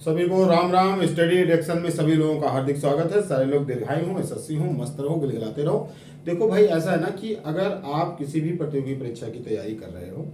सभी को Ram Ram. Study addiction में सभी लोगों का हार्दिक स्वागत है। सारे लोग दीर्घायु हों, यशस्वी हों, मस्त रहो, गिलगिलाते रहो। देखो भाई, ऐसा है ना कि अगर आप किसी भी प्रतियोगी परीक्षा की तैयारी कर रहे हो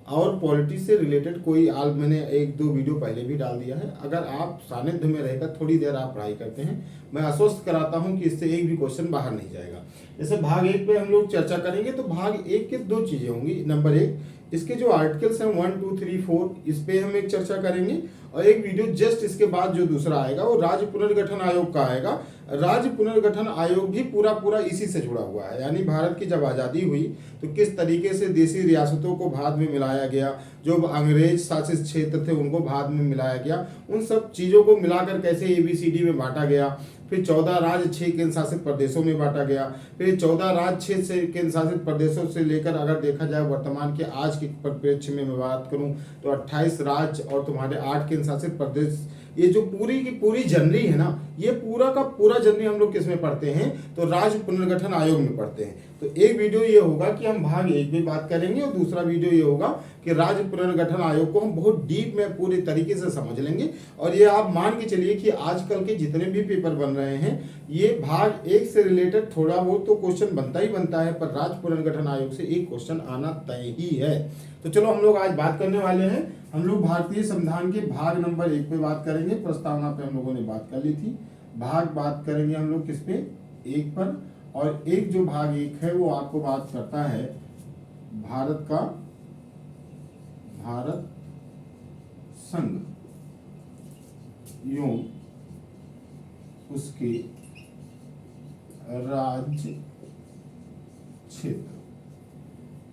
और पॉलिटी से रिलेटेड कोई आज मैंने एक दो वीडियो पहले भी डाल दिया है, अगर आप सानिध्य में रहकर थोड़ी देर आप पढ़ाई करते हैं, मैं आश्वस्त कराता हूं कि इससे एक भी क्वेश्चन बाहर नहीं जाएगा। जैसे भाग एक पे हम लोग चर्चा करेंगे तो भाग एक के दो चीजें होंगी। नंबर एक, इसके जो आर्टिकल्स हैं 1, 2, 3, 4, इस पे हम एक चर्चा करेंगे और एक वीडियो जस्ट इसके बाद जो दूसरा आएगा वो राज्य पुनर्गठन आयोग का आएगा। राज्य पुनर्गठन आयोग भी पूरा इसी से जुड़ा हुआ है, यानी भारत की जब आज़ादी हुई तो किस तरीके से देसी रियासतों को भारत में मिलाया गया, जो अंग्रेज शासित क्षेत्र थे उनको भारत में मिलाया गया, उन सब चीज़ों को मिलाकर कैसे ABCD में बांटा गया, फिर 14 राज्य 6 केंद्र शासित प्रदेशों में बांटा गया, फिर 14 राज्य 6 से केंद्र शासित प्रदेशों से लेकर अगर देखा जाए वर्तमान के आज के परिप्रेक्ष्य में मैं बात करूं तो 28 राज्य और तुम्हारे 8 केंद्र शासित प्रदेश, ये जो पूरी की पूरी जनरी है ना, ये पूरा का पूरा जनरी हम लोग किस में पढ़ते हैं तो राज्य पुनर्गठन आयोग में पढ़ते हैं। तो एक वीडियो ये होगा कि हम भाग एक में बात करेंगे और दूसरा वीडियो ये होगा कि राज्य पुनर्गठन आयोग को हम बहुत डीप में पूरी तरीके से समझ लेंगे। और ये आप मान के चलिए कि आजकल के जितने भी पेपर बन रहे हैं ये भाग एक से रिलेटेड थोड़ा बहुत तो क्वेश्चन बनता ही बनता है, पर राज्य पुनर्गठन आयोग से एक क्वेश्चन आना तय ही है। तो चलो हम लोग आज बात करने वाले हैं, हम लोग भारतीय संविधान के भाग नंबर 1 पे बात करेंगे। प्रस्तावना पे हम लोगों ने बात कर ली थी, भाग बात करेंगे हम लोग किस पे, 1 पर। और एक जो भाग 1 है वो आपको बात करता है भारत का, भारत संघ एवं उसके राज्य क्षेत्र।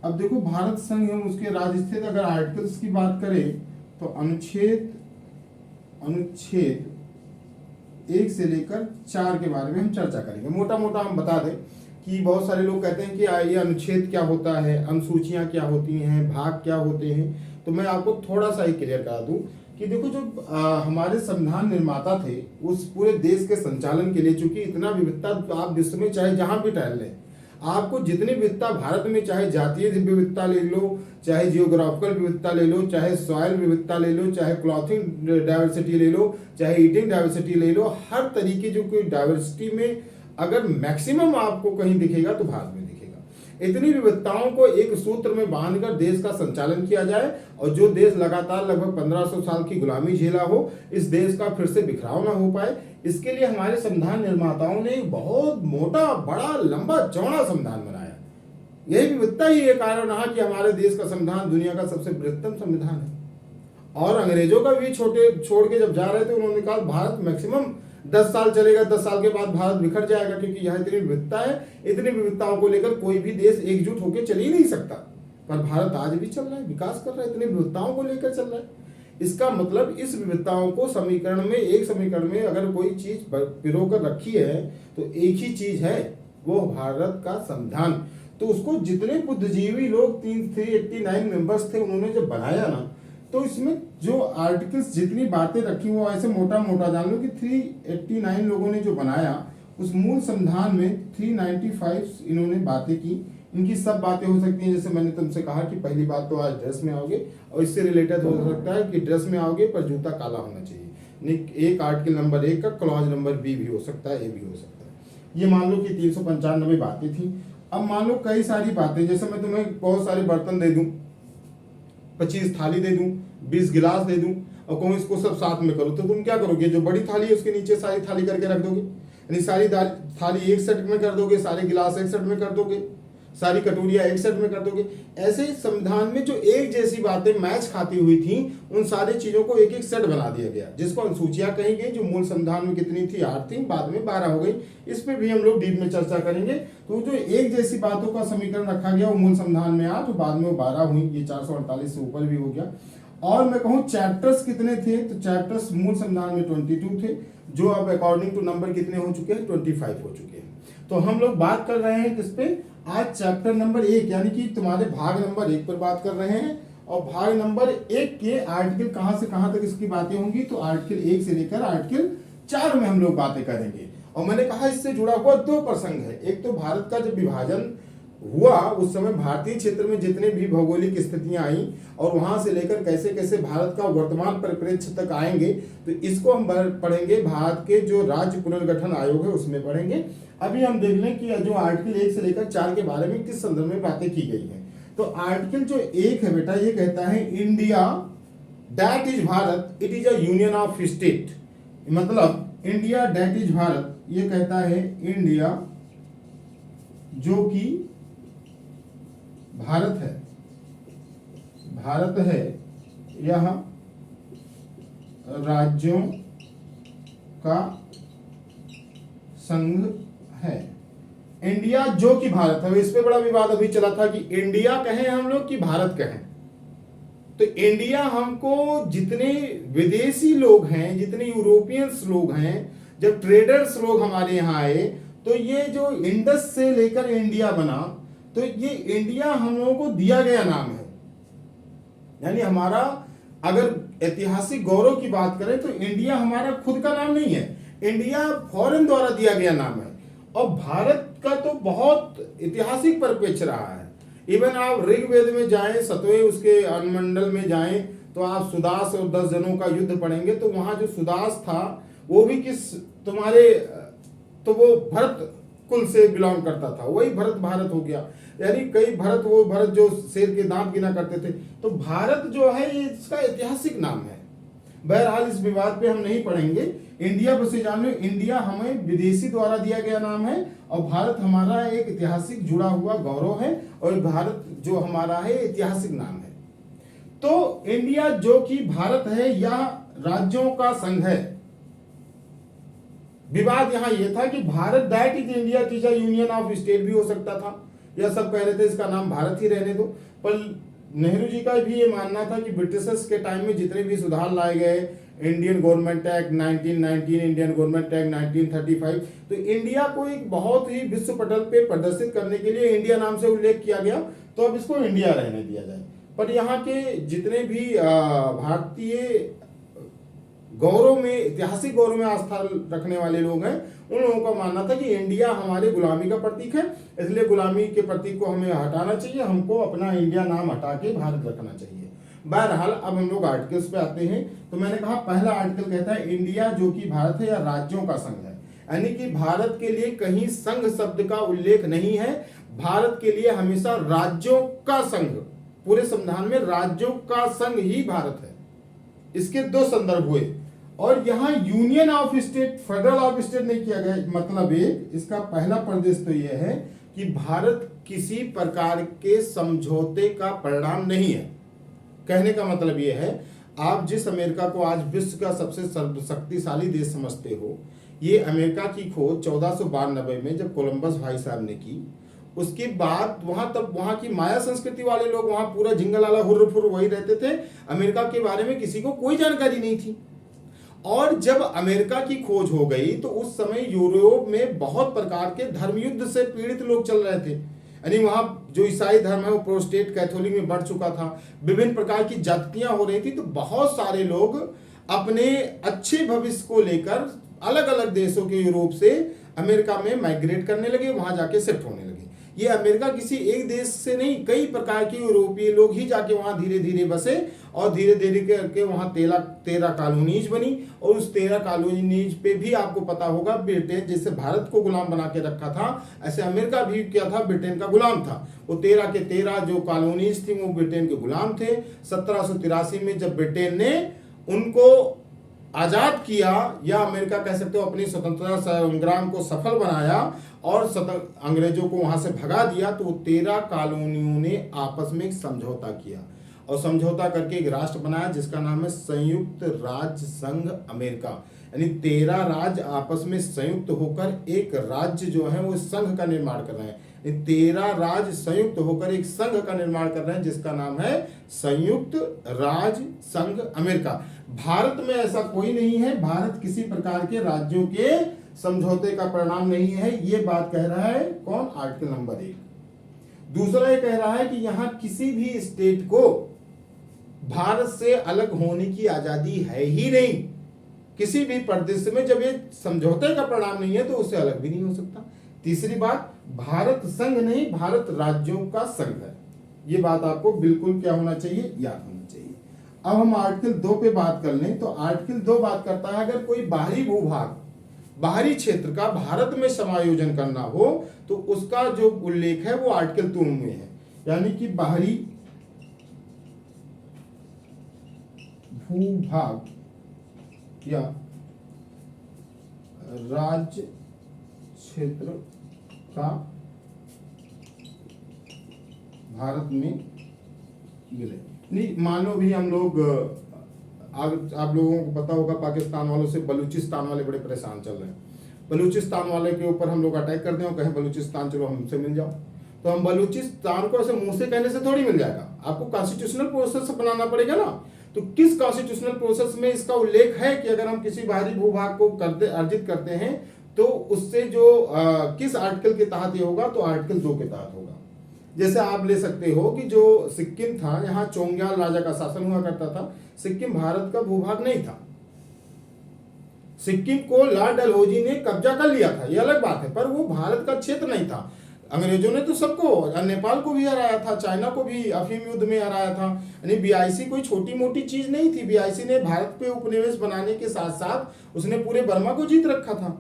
अब देखो, भारत संघ एवं उसके राज्य क्षेत्र, अगर आर्टिकल्स की बात करें तो अनुच्छेद 1 से लेकर 4 के बारे में हम चर्चा करेंगे। मोटा मोटा हम बता दें कि बहुत सारे लोग कहते हैं कि ये अनुच्छेद क्या होता है, अनुसूचियां क्या होती हैं, भाग क्या होते हैं। तो मैं आपको थोड़ा सा ही क्लियर करा दूं कि देखो, जो हमारे संविधान निर्माता थे उस पूरे देश के संचालन के लिए, चूंकि इतना विविधता, तो आप विश्व में चाहे जहां भी टहल लें, आपको जितनी विविधता भारत में, चाहे जातीय विविधता ले लो, चाहे जियोग्राफिकल विविधता ले लो, चाहे सॉइल विविधता ले लो, चाहे क्लॉथिंग डाइवर्सिटी ले लो, चाहे ईटिंग डाइवर्सिटी ले लो, हर तरीके जो कोई डाइवर्सिटी में अगर मैक्सिमम आपको कहीं दिखेगा तो भारत में दिखेगा। इतनी विविधताओं को एक सूत्र में बांधकर देश का संचालन किया जाए और जो देश लगातार लगभग 1500 साल की गुलामी झेला हो, इस देश का फिर से बिखराव ना हो पाए, इसके लिए हमारे संविधान निर्माताओं ने एक बहुत मोटा, बड़ा, लंबा, चौड़ा संविधान बनाया। यही विविधता ही एक कारण रहा कि हमारे देश का संविधान दुनिया का सबसे बृहत्तम संविधान है। और अंग्रेजों का भी छोड़ के जब जा रहे थे, उन्होंने कहा भारत मैक्सिमम 10 साल चलेगा, 10 साल के बाद भारत बिखर जाएगा, क्योंकि यहाँ इतनी विविधता है, इतनी विविधताओं को लेकर कोई भी देश एकजुट होकर चल ही नहीं सकता। पर भारत आज भी चल रहा है, विकास कर रहा है, इतनी विविधताओं को लेकर चल रहा है। इसका मतलब इस विविधताओं को समीकरण में, एक समीकरण में अगर कोई चीज पिरो कर रखी है तो एक ही चीज है, वो भारत का संविधान। तो उसको जितने बुद्धिजीवी लोग 389 मेंबर्स थे, उन्होंने जब बनाया ना, तो इसमें जो आर्टिकल्स, जितनी बातें रखी वो ऐसे मोटा मोटा जान लो कि 389 लोगों ने जो बनाया, उस मूल संविधान में 395 इन्होंने बातें की। इनकी सब बातें हो सकती हैं, जैसे मैंने तुमसे कहा कि पहली बात तो आज ड्रेस में आओगे, और इससे रिलेटेड हो सकता है कि ड्रेस में आओगे पर जूता काला होना चाहिए। एक आर्टिकल नंबर 1 का क्लॉज नंबर B भी हो सकता है, A भी हो सकता है। ये मान लो कि 395 बातें थी। अब मान लो कई सारी बातें, जैसे मैं तुम्हें बहुत सारे बर्तन दे दूं, 25 थाली दे दूं, 20 गिलास दे दूं और कहूं इसको सब साथ में करो, तो तुम क्या करोगे? जो बड़ी थाली है उसके नीचे सारी थाली करके रख दोगे, यानी सारी थाली एक सेट में कर दोगे, सारे गिलास एक सेट में कर दोगे, सारी कटोरियां एक सेट में कर दोगे। ऐसे संविधान में जो एक जैसी बातें मैच खाती हुई थी, उन सारी चीजों को एक एक सेट बना दिया गया, जिसको अनुसूचियां कही गई, जो मूल संविधान में कितनी थी? 8 थी, बाद में 12 हो गई। इस पे भी हम लोग डीप में चर्चा करेंगे। तो जो एक जैसी बातों का समीकरण रखा गया वो मूल संविधान में 8, बाद में वो 12 हुई, ये 448 से ऊपर भी हो गया। और मैं कहूँ चैप्टर्स कितने थे, तो चैप्टर्स मूल संविधान में 22 थे, जो अब अकॉर्डिंग टू नंबर कितने हो चुके हैं? 25 हो चुके हैं। तो हम लोग बात कर रहे हैं किस पे? आज चैप्टर नंबर 1, यानी कि तुम्हारे भाग नंबर 1 पर बात कर रहे हैं। और भाग नंबर 1 के आर्टिकल कहां से कहां तक इसकी बातें होंगी, तो आर्टिकल 1 से लेकर आर्टिकल 4 में हम लोग बातें करेंगे। और मैंने कहा इससे जुड़ा हुआ 2 प्रसंग है। एक तो भारत का जब विभाजन हुआ उस समय भारतीय क्षेत्र में जितने भी भौगोलिक स्थितियां आई और वहां से लेकर कैसे कैसे भारत का वर्तमान परिप्रेक्ष्य तक आएंगे, तो इसको हम पढ़ेंगे भारत के जो राज्य पुनर्गठन आयोग है उसमें पढ़ेंगे। अभी हम देख लें कि जो आर्टिकल 1 से लेकर 4 के बारे में किस संदर्भ में बातें की गई हैं। तो आर्टिकल जो 1 है बेटा, ये कहता है India that is Bharat it is a union of state. मतलब इंडिया दैट इज भारत, ये कहता है इंडिया जो कि भारत है, भारत है यह राज्यों का संघ है। इंडिया जो कि भारत है, इस पे बड़ा विवाद अभी चला था कि इंडिया कहें हम लोग कि भारत कहें। तो इंडिया हमको जितने विदेशी लोग हैं, जितने यूरोपियंस लोग हैं, जब ट्रेडर्स लोग हमारे यहाँ आए तो ये जो इंडस से लेकर इंडिया बना, तो ये इंडिया हम लोगों को दिया गया नाम है। यानी हमारा अगर ऐतिहासिक गौरव की बात करें तो इंडिया हमारा खुद का नाम नहीं है, इंडिया फॉरेन द्वारा दिया गया नाम है। और भारत का तो बहुत ऐतिहासिक परिप्रेक्ष्य रहा है। इवन आप ऋग्वेद में जाएं, सतवें उसके अनुमंडल में जाएं, तो आप सुदास और 10 जनों का युद्ध पढ़ेंगे, तो वहां जो सुदास था वो भी किस तुम्हारे, तो वो भरत कुल से बिलोंग करता था, वही भरत भारत हो गया। यानी कई भरत, वो भरत जो शेर के दांत गिना करते थे। तो भारत जो है ये इसका ऐतिहासिक नाम है। बहरहाल इस विवाद पे हम नहीं पढ़ेंगे। इंडिया बस जान लो, इंडिया हमें विदेशी द्वारा दिया गया नाम है और भारत हमारा एक ऐतिहासिक जुड़ा हुआ गौरव है और भारत जो हमारा है ऐतिहासिक नाम है। तो इंडिया जो कि भारत है या राज्यों का संघ है। विवाद यहां यह था कि Bharat that is India is a union of state भी हो सकता था, या सब कह रहे थे इसका नाम भारत ही रहने दो। पर नेहरू जी का भी ये मानना था कि ब्रिटिशर्स के टाइम में जितने भी सुधार लाए गए, Indian government act 1919, Indian government act 1935, तो इंडिया को एक बहुत ही विश्व पटल पे प्रदर्शित करने के लिए इंडिया नाम से उल्लेख किया गया, तो अब इसको इंडिया रहने दिया जाए। पर यहाँ के जितने भी भारतीय गौरव में, ऐतिहासिक गौरव में आस्था रखने वाले लोग हैं, उन लोगों का मानना था कि इंडिया हमारे गुलामी का प्रतीक है, इसलिए गुलामी के प्रतीक को हमें हटाना चाहिए, हमको अपना इंडिया नाम हटा के भारत रखना चाहिए। बहरहाल अब हम लोग आर्टिकल्स पे आते हैं। तो मैंने कहा पहला आर्टिकल कहता है इंडिया जो कि भारत है या राज्यों का संघ है, यानी कि भारत के लिए कहीं संघ शब्द का उल्लेख नहीं है। भारत के लिए हमेशा राज्यों का संघ, पूरे संविधान में राज्यों का संघ ही भारत है। इसके 2 संदर्भ हुए और यहां union of state, federal of state नहीं किया गया। मतलब इसका पहला प्रदेश तो यह है कि भारत किसी प्रकार के समझौते का परिणाम नहीं है। कहने का मतलब यह है, आप जिस अमेरिका को आज विश्व का सबसे सर्वशक्तिशाली देश समझते हो, ये अमेरिका की खोज 1492 में जब कोलंबस भाई साहब ने की, उसके बाद वहां की माया संस्कृति वाले लोग वहां पूरा झिंगलाला हुर्र वही रहते थे। अमेरिका के बारे में किसी को कोई जानकारी नहीं थी। और जब अमेरिका की खोज हो गई तो उस समय यूरोप में बहुत प्रकार के धर्म युद्ध से पीड़ित लोग चल रहे थे। यानी वहां जो ईसाई धर्म है वो प्रोटेस्टेंट कैथोलिक में बढ़ चुका था, विभिन्न प्रकार की जातियां हो रही थी। तो बहुत सारे लोग अपने अच्छे भविष्य को लेकर अलग अलग देशों के यूरोप से अमेरिका में माइग्रेट करने लगे, वहां जाके शिफ्ट होने लगे। ये अमेरिका किसी एक देश से नहीं, कई प्रकार के यूरोपीय लोग ही जाके वहां धीरे धीरे बसे और धीरे धीरे करके वहां 13 कॉलोनीज बनी। और उस 13 कॉलोनीज पे भी आपको पता होगा, ब्रिटेन जैसे भारत को गुलाम बना के रखा था, ऐसे अमेरिका भी क्या था, ब्रिटेन का गुलाम था। वो 13 के 13 जो कॉलोनीज थी वो ब्रिटेन के गुलाम थे। 1783 में जब ब्रिटेन ने उनको आजाद किया, या अमेरिका कह सकते हो अपनी स्वतंत्रता संग्राम को सफल बनाया और अंग्रेजों को वहां से भगा दिया, तो 13 कॉलोनियों ने आपस में एक समझौता किया और समझौता करके एक राष्ट्र बनाया जिसका नाम है संयुक्त राज्य संघ अमेरिका। यानी 13 राज्य आपस में संयुक्त होकर एक राज्य जो है वो संघ का निर्माण कर रहे हैं। 13 राज्य संयुक्त होकर एक संघ का निर्माण कर रहे हैं जिसका नाम है संयुक्त राज्य संघ अमेरिका। भारत में ऐसा कोई नहीं है, भारत किसी प्रकार के राज्यों के समझौते का परिणाम नहीं है। ये बात कह रहा है कौन, आर्टिकल नंबर 1। दूसरा ये कह रहा है कि यहां किसी भी स्टेट को भारत से अलग होने की आजादी है ही नहीं। किसी भी प्रदेश में जब ये समझौते का परिणाम नहीं है तो उससे अलग भी नहीं हो सकता। तीसरी बात, भारत संघ नहीं, भारत राज्यों का संघ है। ये बात आपको बिल्कुल क्या होना चाहिए, याद होना चाहिए। अब हम आर्टिकल 2 पे बात कर लें तो आर्टिकल 2 बात करता है अगर कोई बाहरी भूभाग, बाहरी क्षेत्र का भारत में समायोजन करना हो तो उसका जो उल्लेख है वो आर्टिकल 2 में है। यानी कि बाहरी भूभाग या राज्य क्षेत्र का भारत में मिले। नहीं, मानो भी हम लोग आप लोगों को पता होगा पाकिस्तान वालों से बलूचिस्तान वाले बड़े परेशान चल रहे हैं। बलूचिस्तान वाले के ऊपर हम लोग अटैक कर दें और कहें बलूचिस्तान चलो हमसे मिल जाओ, तो हम बलूचिस्तान को ऐसे मुंह से कहने से थोड़ी मिल जाएगा, आपको कॉन्स्टिट्यूशनल प्रोसेस अपनाना पड़ेगा ना। तो किस कॉन्स्टिट्यूशनल प्रोसेस में इसका उल्लेख है कि अगर हम किसी बाहरी भूभाग को अर्जित करते हैं तो उससे जो किस आर्टिकल के तहत ये होगा, तो आर्टिकल 2 के तहत होगा। जैसे आप ले सकते हो कि जो सिक्किम था, यहाँ चोंग्याल राजा का शासन हुआ करता था। सिक्किम भारत का भूभाग नहीं था, सिक्किम को लॉर्ड डलहौजी ने कब्जा कर लिया था, ये अलग बात है, पर वो भारत का क्षेत्र नहीं था। अंग्रेजों ने तो सबको, नेपाल को भी हराया था, चाइना को भी अफीम युद्ध में हराया था। यानी बीआईसी कोई छोटी मोटी चीज नहीं थी। बीआईसी ने भारत पे उपनिवेश बनाने के साथ साथ उसने पूरे बर्मा को जीत रखा था,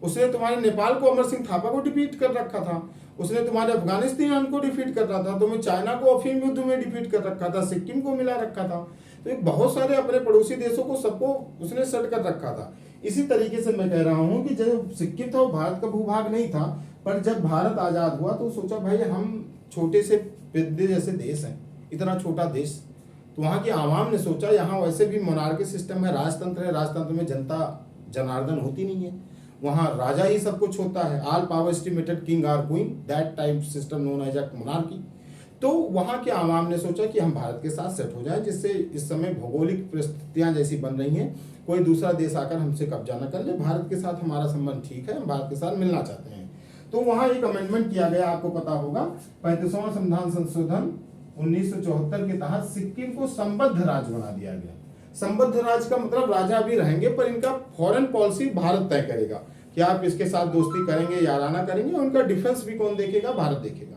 उसने तुम्हारे नेपाल को अमर सिंह थापा को डिफीट कर रखा था, उसने तुम्हारे अफगानिस्तान को डिफीट कर रहा था, तुम्हें चाइना को अफीम युद्ध में डिफीट कर रखा था, सिक्किम को मिला रखा था। तो एक बहुत सारे अपने पड़ोसी देशों को सबको उसने सेट कर रखा था। इसी तरीके से मैं कह रहा हूं कि जब सिक्किम था वो भारत का भूभाग नहीं था, पर जब भारत आजाद हुआ तो सोचा भाई हम छोटे से पिद्दे जैसे देश हैं, इतना छोटा देश, तो वहां की आवाम ने सोचा यहाँ वैसे भी मोनार्की सिस्टम है, राजतंत्र है, राजतंत्र में जनता जनार्दन होती नहीं है, वहां राजा ही सब कुछ होता है, all power estimated king or queen, that type system known as monarchy. तो वहां के आवाम ने सोचा कि हम भारत के साथ सेट हो जाएं, जिससे इस समय भौगोलिक परिस्थितियां जैसी बन रही हैं, कोई दूसरा देश आकर हमसे कब्जा न कर ले, भारत के साथ हमारा संबंध ठीक है, हम भारत के साथ मिलना चाहते हैं। तो वहां एक अमेंडमेंट किया गया, आपको पता होगा 35वां संविधान संशोधन 1974 के तहत सिक्किम को संबद्ध राज्य बना दिया गया। संबद्ध राज्य का मतलब राजा भी रहेंगे पर इनका फॉरेन पॉलिसी भारत तय करेगा कि आप इसके साथ दोस्ती करेंगे, याराना करेंगे, उनका डिफेंस भी कौन देखेगा, भारत देखेगा।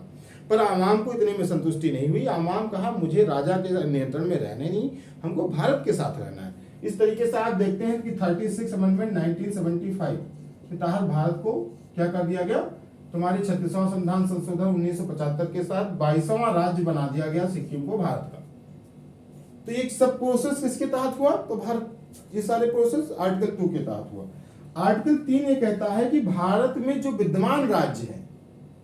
पर आवाम को इतने में संतुष्टि नहीं हुई, आवाम कहा मुझे राजा के नियंत्रण में रहने नहीं, हमको भारत के साथ रहना है। इस तरीके से आप देखते हैं कि 36 अमेंडमेंट 1975 के तहत भारत को क्या कर दिया गया, तुम्हारी 36वां संविधान संशोधन 1975 के साथ 22वां राज्य बना दिया गया सिक्किम को भारत का। तो ये सब प्रोसेस किसके तहत हुआ, तो भारत, ये सारे प्रोसेस आर्टिकल 2 के तहत हुआ। आर्टिकल 3 ये कहता है कि भारत में जो विद्यमान राज्य हैं,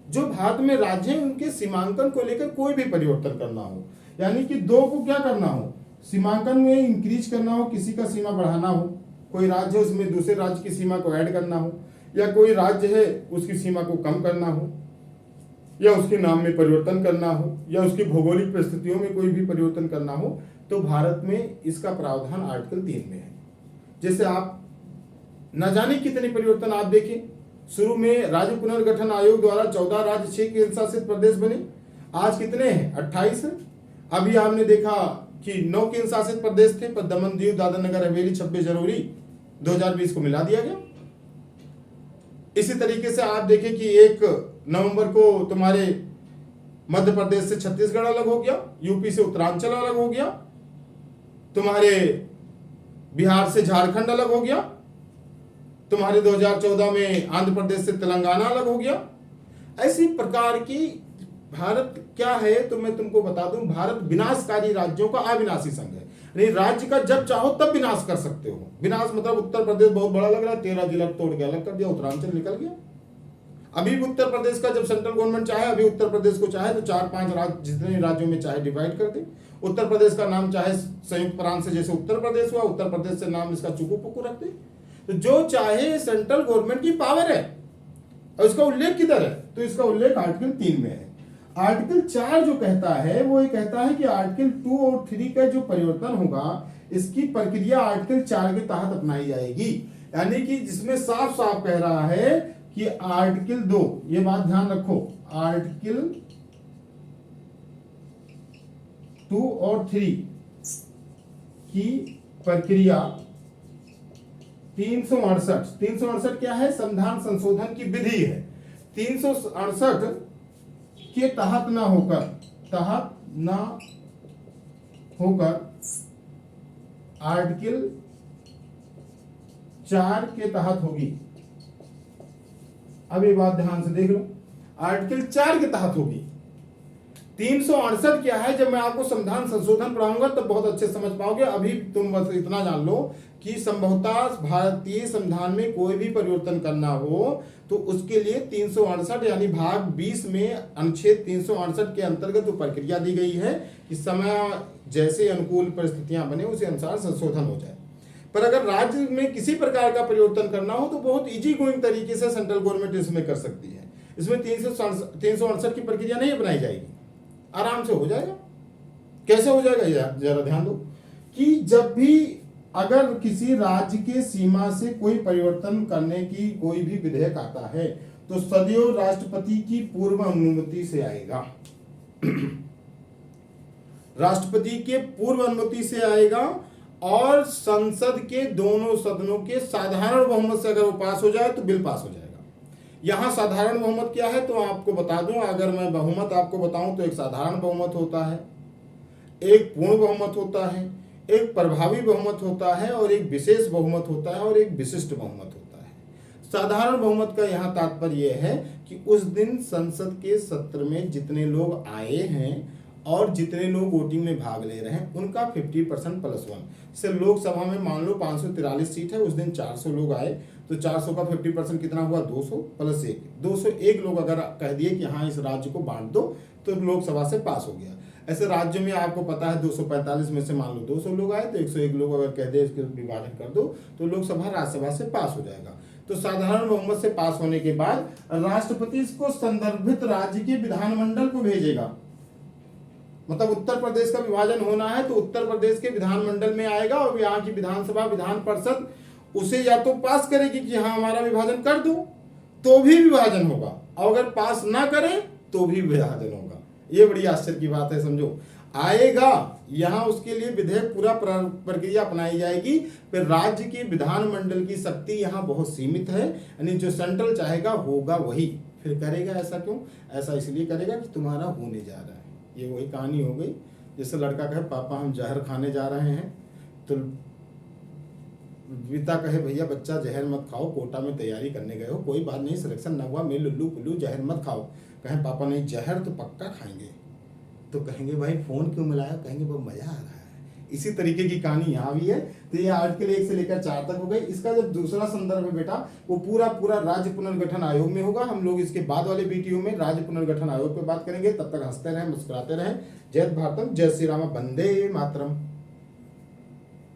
जो भारत में राज्य हैं, उनके सीमांकन को लेकर कोई भी परिवर्तन करना हो, यानी कि 2 को क्या करना हो, सीमांकन में इंक्रीज करना हो, किसी का सीमा बढ़ाना हो, कोई राज्य है उसमें दूसरे राज्य की सीमा को ऐड करना हो, या कोई राज्य है उसकी सीमा को कम करना हो, या उसके नाम में परिवर्तन करना हो, या उसकी भौगोलिक परिस्थितियों में कोई भी परिवर्तन करना हो, तो भारत में इसका प्रावधान आर्टिकल 3 में है। जैसे आप न जाने कितने परिवर्तन आप देखें, शुरू में राज्य पुनर्गठन आयोग द्वारा 14 राज्य 6 केंद्र शासित प्रदेश बने, आज कितने हैं, 28 है। अभी आपने देखा कि 9 केंद्र शासित प्रदेश थे, पर दमन दीव दादरा नगर हवेली 26 जनवरी 2020 को मिला दिया गया। इसी तरीके से आप देखें कि 1 नवंबर को तुम्हारे मध्य प्रदेश से छत्तीसगढ़ अलग हो गया, यूपी से उत्तरांचल अलग हो गया, तुम्हारे बिहार से झारखंड अलग हो गया, तुम्हारे 2014 में आंध्र प्रदेश से तेलंगाना अलग हो गया। ऐसी प्रकार की भारत क्या है, तो मैं तुमको बता दूं, भारत विनाशकारी राज्यों का अविनाशी संघ है। नहीं, राज्य का जब चाहो तब विनाश कर सकते हो। विनाश मतलब उत्तर प्रदेश बहुत बड़ा लग रहा है, 13 जिला तोड़ के अलग कर दिया, उत्तरांचल निकल गया। अभी उत्तर प्रदेश का जब सेंट्रल गवर्नमेंट चाहे, अभी उत्तर प्रदेश को चाहे तो 4-5 राज्य, जितने राज्यों में चाहे डिवाइड कर दे। उत्तर प्रदेश का नाम चाहे संयुक्त प्रांत से जैसे उत्तर प्रदेश हुआ, उत्तर प्रदेश से नाम इसका चुकू पुकू रख दे। तो जो चाहे सेंट्रल गवर्नमेंट की पावर है। और इसका उल्लेख किधर है, तो इसका उल्लेख आर्टिकल 3 में है। आर्टिकल 4 जो कहता है वो ये कहता है कि आर्टिकल 2 और 3 का जो परिवर्तन होगा, इसकी प्रक्रिया आर्टिकल 4 के तहत अपनाई जाएगी। यानी कि जिसमें साफ साफ कह रहा है कि आर्टिकल 2, ये बात ध्यान रखो, आर्टिकल 2 और 3 की प्रक्रिया 368 क्या है, संविधान संशोधन की विधि है। 368 के तहत ना होकर आर्टिकल 4 के तहत होगी। अब ये बात ध्यान से देख लो, आर्टिकल 4 के तहत होगी। 368 क्या है, जब मैं आपको संविधान संशोधन पढ़ाऊंगा तब बहुत अच्छे समझ पाओगे। अभी तुम बस इतना जान लो कि संभवतः भारतीय संविधान में कोई भी परिवर्तन करना हो तो उसके लिए 368 यानी भाग 20 में अनुच्छेद 368 के अंतर्गत जो प्रक्रिया दी गई है कि समय जैसे अनुकूल परिस्थितियां बने उसी अनुसार संशोधन हो जाए। पर अगर राज्य में किसी प्रकार का परिवर्तन करना हो तो बहुत इजी गोइंग तरीके से सेंट्रल गवर्नमेंट इसमें कर सकती है। इसमें 368 की प्रक्रिया नहीं अपनाई जाएगी, आराम से हो जाएगा। कैसे हो जाएगा जरा ध्यान दो कि जब भी अगर किसी राज्य के सीमा से कोई परिवर्तन करने की कोई भी विधेयक आता है तो सदैव राष्ट्रपति की पूर्व अनुमति से आएगा। राष्ट्रपति के पूर्व अनुमति से आएगा और संसद के दोनों सदनों के साधारण बहुमत से अगर वो पास हो जाए तो बिल पास हो जाएगा। यहां साधारण बहुमत क्या है तो आपको बता दूं, अगर मैं बहुमत आपको बताऊं तो एक साधारण बहुमत होता है, एक पूर्ण बहुमत होता है, एक प्रभावी बहुमत होता है और एक विशेष बहुमत होता है और एक विशिष्ट बहुमत होता है। साधारण बहुमत का यहाँ तात्पर्य यह है कि उस दिन संसद के सत्र में जितने लोग आए हैं और जितने लोग वोटिंग में भाग ले रहे हैं उनका 50% +1। जैसे लोकसभा में मान लो 543 सीट है, उस दिन 400 लोग आए तो 400 का 50% कितना हुआ, 200 + 1। 201 लोग अगर कह दिए कि हाँ इस राज्य को बांट दो तो लोकसभा से पास हो गया। ऐसे राज्य में आपको पता है 245 में से मान लो 200 लोग आए तो 101 लोग अगर कह दे इसके विभाजन कर दो तो लोकसभा राज्यसभा से पास हो जाएगा। तो साधारण बहुमत से पास होने के बाद राष्ट्रपति इसको संदर्भित राज्य के विधानमंडल को भेजेगा। मतलब उत्तर प्रदेश का विभाजन होना है तो उत्तर प्रदेश के विधानमंडल में आएगा और यहाँ की विधानसभा विधान परिषद उसे या तो पास करेगी कि हाँ हमारा विभाजन कर दो तो भी विभाजन होगा, और अगर पास ना करे तो भी विभाजन होगा। ये बड़ी आश्चर्य की बात है, समझो। आएगा यहाँ, उसके लिए विधेयक पूरा प्रक्रिया अपनाई जाएगी। फिर राज्य की विधानमंडल की शक्ति यहाँ बहुत सीमित है, यानी जो सेंट्रल चाहेगा होगा वही फिर करेगा। ऐसा क्यों? ऐसा इसलिए करेगा कि तुम्हारा होने जा रहा है। ये वही कहानी हो गई जैसे लड़का कहे पापा हम जहर खाने जा रहे हैं तो पिता कहे भैया बच्चा जहर मत खाओ, कोटा में तैयारी करने गए हो, कोई बात नहीं सिलेक्शन न हुआ, मैं लुल्लू पुल्लू जहर मत खाओ। कहें पापा नहीं जहर तो पक्का खाएंगे, तो कहेंगे भाई फोन क्यों मिलाया, कहेंगे वो मजा आ रहा है। इसी तरीके की कहानी यहाँ भी है। तो ये आर्टिकल 1 से लेकर 4 तक हो गई। इसका जब दूसरा संदर्भ है बेटा वो पूरा राज्य पुनर्गठन आयोग में होगा। हम लोग इसके बाद वाले वीडियो में राज्य पुनर्गठन आयोग पे बात करेंगे। तब तक हंसते रहें, मुस्कुराते रहें। जय भारतम, जय श्री राम, वंदे मातरम।